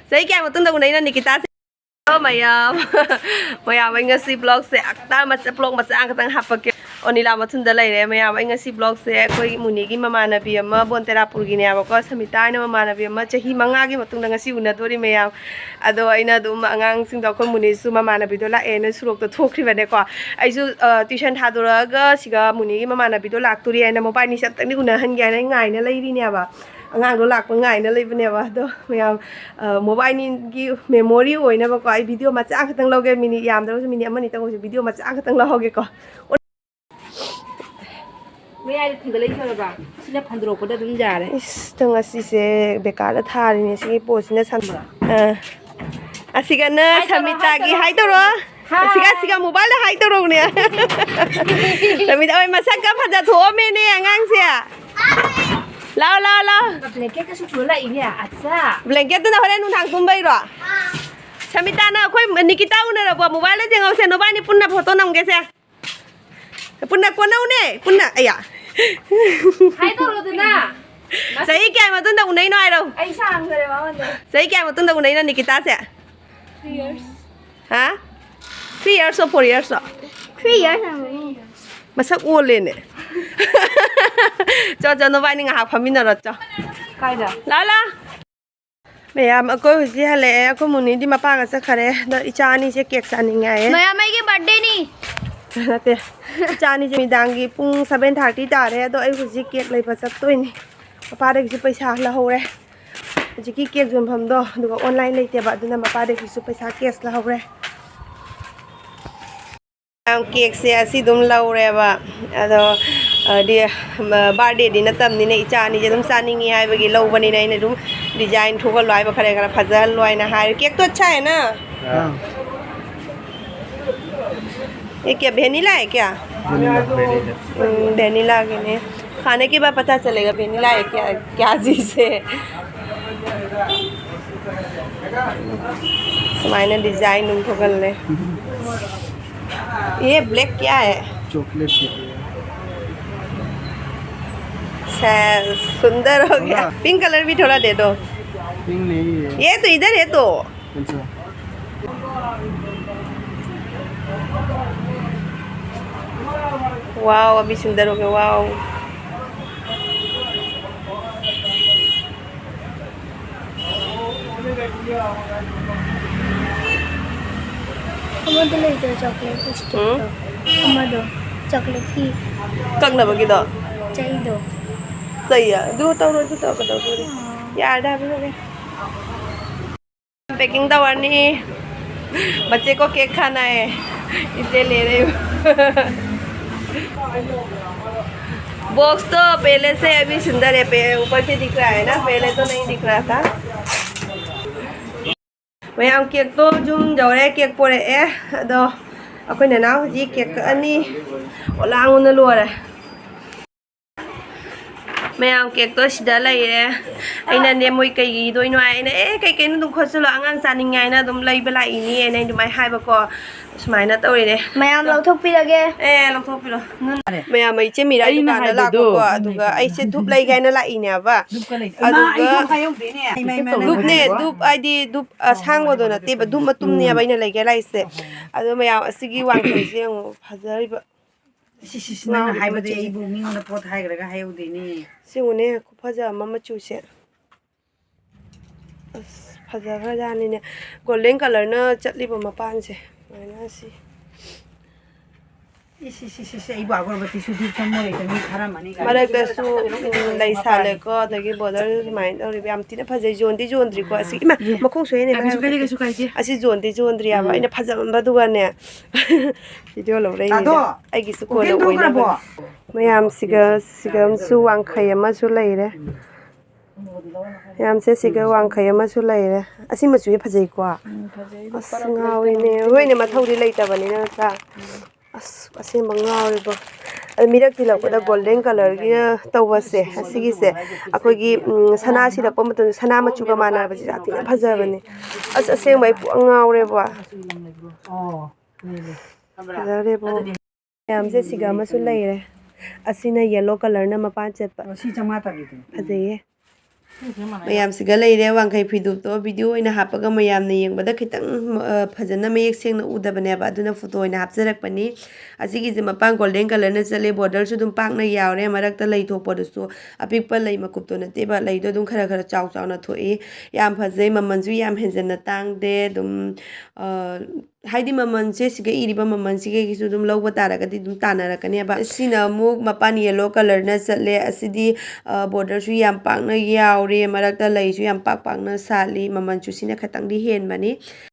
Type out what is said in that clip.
Say kaya mo tunda unay na Nikita. Mayam mayam ay nga si vlog se akta mas vlog mas ang katang hapag o nila matunda lay re mayam ay nga si vlog se koi munigi mamanabi ama bontera purgi ne aba ko samita na mamanabi ama chahi mangagi matunda nga si unadori mayam ado aina dum angang sing da ko muni su mamanabi do la ena surok to thokri bane ko ai su tuition thaduraga siga munigi mamanabi do lakturi aina mobile ni sat ni unahan ga ngai na lay ri ne aba angang do lak pangai na lay bane ba do mayam mobile ni gi memory oina ba ko ai video macha khatang loge mini yam da mini amani tang video macha khatang loge ko me ai thing lay chora ba sina phandro ko da dum jare is tang asi se bekar thari ni si po sina san asiga na samita gi hai to ro asiga mobile hai to ro ne samita oi masak ka phaja tho me ne angang se lao blanket ka su thula ini acha blanket na hore nu thang tumbai ro samita na khoi Nikita una ro mobile jeng au se no bai ni punna photo nam ge se punna ko nau ne punna aya hai to ro na sai kya ma tun da unai no ai ro ai sang re ma ma sai kya ma tun da unai na Nikita se 3 years ha 3 years or 4 years 3 years masak ole ne cho nó vai nga học mình rồi cho cái đó la mẹ em cô gì hay lẽ cô muốn đi mà ba cái sao khare đó Echa ni sẽ cake san ngay mẹ mày cái birthday ni thế Echa ni mình đang cái pung 7:30 đã đấy đó ai cô gì cake lấy bắt tôi nè ba đây cái पैसा là hậu đấy chỉ cái cake dùng phẩm đó được online lấy tiền bạn đó mà ba đây cái पैसा cake là hậu đấy cake se asi dum lau re ba ado dia birthday din tam ni ne Echa ni dum saningi hai bagi lau bani nai ne dum design thoka loi ba khare khara phaja loi na hai cake to अच्छा है ना ये क्या vanilla है क्या vanilla के ने खाने के बाद पता चलेगा वेनिला है क्या क्या चीज है समाइना डिजाइन दum thoka ले ये ब्लैक क्या है चॉकलेट सुंदर हो गया पिंक कलर भी थोड़ा दे दो पिंक नहीं है ये तो इधर है तो अच्छा वाओ अभी सुंदर हो गया wow Kamu dulu itu coklat stick. Kamu do coklat ki. cân là bao nhiêu đó Cai do. sih ya dua tahun itu tak kata boleh ya ada betul packing दवानी बच्चे को केक खाना है इसलिए ले रही हूँ बॉक्स तो पहले से अभी सुंदर है ऊपर से दिख रहा है ना पहले तो नहीं दिख रहा था मैं हम केक तो जुम जौरे केक पोरे दो अखोई ना जी केक अनि ओलांग उन लोरे मैं हम केक तो सिदा लैरे अइना ने मोय कई दोइनो आइना कई कई नु खोसुलो आंगां चानिंगाय ना दुम लैबा लाइनि एनै दुमाय हाइबको सुमायना तौरिने Mayam लौथोकपिरगे लौथोकपिरो मैं हम इचे मिराइ दुकान लाको अदुगा आइसे धुप लैगायना लाइने बा अदुगा धुप ने धुप आइदि धुप सांगोदो नते बा धुप मतुमने बाइना लैगा लाइसे अदु मैं असिगी वांखैसे फजरिबा ना हाइबदे इबु मिंगना पोत हाइग्रगा हाइउदिनी सिउने फजा मचुसे फजा जानिने गोल्डन कलर न चटलिबो मपान से माइना सी इसी इबु अगरबत्ती सुदि समोले तनि खरा माने गा मरकसु लै साले को दगी बोदर माइन और याम तिने फजै जोंदि जोंद्रि को असि इमा मखों सोयने कसु काइजे असि जोंदि जोंद्रि आबा इने फजमबा दुगाने भिडियो लौरै नि आइगि सु कोलो ओइना मयाम सिगम सु वांखै अमा सु लैरे याम से सिगा वांखै अमा सु लैरे असि मचु फजै को अस ngawiने होइने मथौदि लैतबनि ना सा असे मंगावरिबो मिरक तिलकदा गोल्डन कलर की तवसे असिगी से अखोगी सना सिलकप मतन सना मचुगा मानाबजि जाति फजबने अस असे मै अंगावरेबो फजरेबो यामसे सिगा मसु लैरे असिना येलो कलर न मपान चेप सी चमा तबि फजैये ꯃꯌꯥꯝꯁꯤꯒ ꯂꯩꯔꯦ ꯋꯥꯡꯈꯩ ꯐꯤꯗꯨꯞꯇꯣ ꯚꯤꯗꯤꯑꯣ ꯑꯣꯏꯅ ꯍꯥꯞꯄꯒ ꯃꯌꯥꯝꯅ ꯌꯦꯡꯕꯗ ꯈꯤꯇꯪ ꯐꯖꯅ ꯃꯌꯦꯛ ꯁꯦꯡꯅ ꯎꯗꯕꯅꯦꯕ ꯑꯗꯨꯅ ꯐꯣꯇꯣ ꯑꯣꯏꯅ ꯍꯥꯞꯆꯔꯛꯄꯅꯤ ꯑꯁꯤꯒꯤꯁꯦ ꯃꯄꯥꯟ ꯒꯣꯜꯗꯦꯟ ꯀꯂꯔꯅ ꯆꯠꯂꯦ ꯕꯣꯔꯗꯔꯁꯨ ꯑꯗꯨꯝ ꯄꯥꯛꯅ ꯌꯥꯎꯔꯦ ꯃꯔꯛꯇ ꯂꯩ ꯊꯣꯛꯄꯗꯨꯁꯨ ꯑꯄꯤꯛꯄ ꯂꯩ ꯃꯀꯨꯞꯇꯣ ꯅꯠꯇꯦꯕ ꯂꯩꯗꯣ ꯑꯗꯨꯝ ꯈꯔ ꯈꯔ ꯆꯥꯎ ꯆꯥꯎꯅ ꯊꯣꯛꯏ ꯌꯥꯝ ꯐꯖꯩ ꯃꯃꯜꯁꯨ ꯌꯥꯝ ꯍꯦꯟꯖꯟꯅ ꯇꯥꯡꯗꯦ ꯑꯗꯨꯝ ꯍꯥꯏꯗꯤ ꯃꯃꯜꯁꯦ ꯁꯤꯒ ꯏꯔꯤꯕ ꯃꯃꯜꯁꯤꯒꯩꯁꯨ ꯑꯗꯨꯝ ꯂꯧꯕ ꯇꯥꯔꯒꯗꯤ ꯑꯗꯨꯝ ꯇꯥꯟꯅꯔꯛꯀꯅꯦꯕ ꯁꯤꯅ ꯑꯃꯨꯛ ꯃꯄꯥꯟ ꯌꯦꯜꯂꯣ ꯀꯂꯔꯅ ꯆꯠꯂꯦ ꯑꯁꯤꯗꯤ ꯕꯣꯔꯗꯔꯁꯨ ꯌꯥꯝ ꯄꯥꯛꯅ ꯌꯥꯎꯔꯦ ꯃꯔꯛꯇ ꯂꯩꯁꯨ ꯌꯥꯝ ꯄꯥꯛꯅ ꯁꯥꯠꯂꯤ ꯃꯃꯜꯁꯨ ꯁꯤꯅ ꯈꯤꯇꯪꯗꯤ ꯍꯦꯟꯕꯅꯤ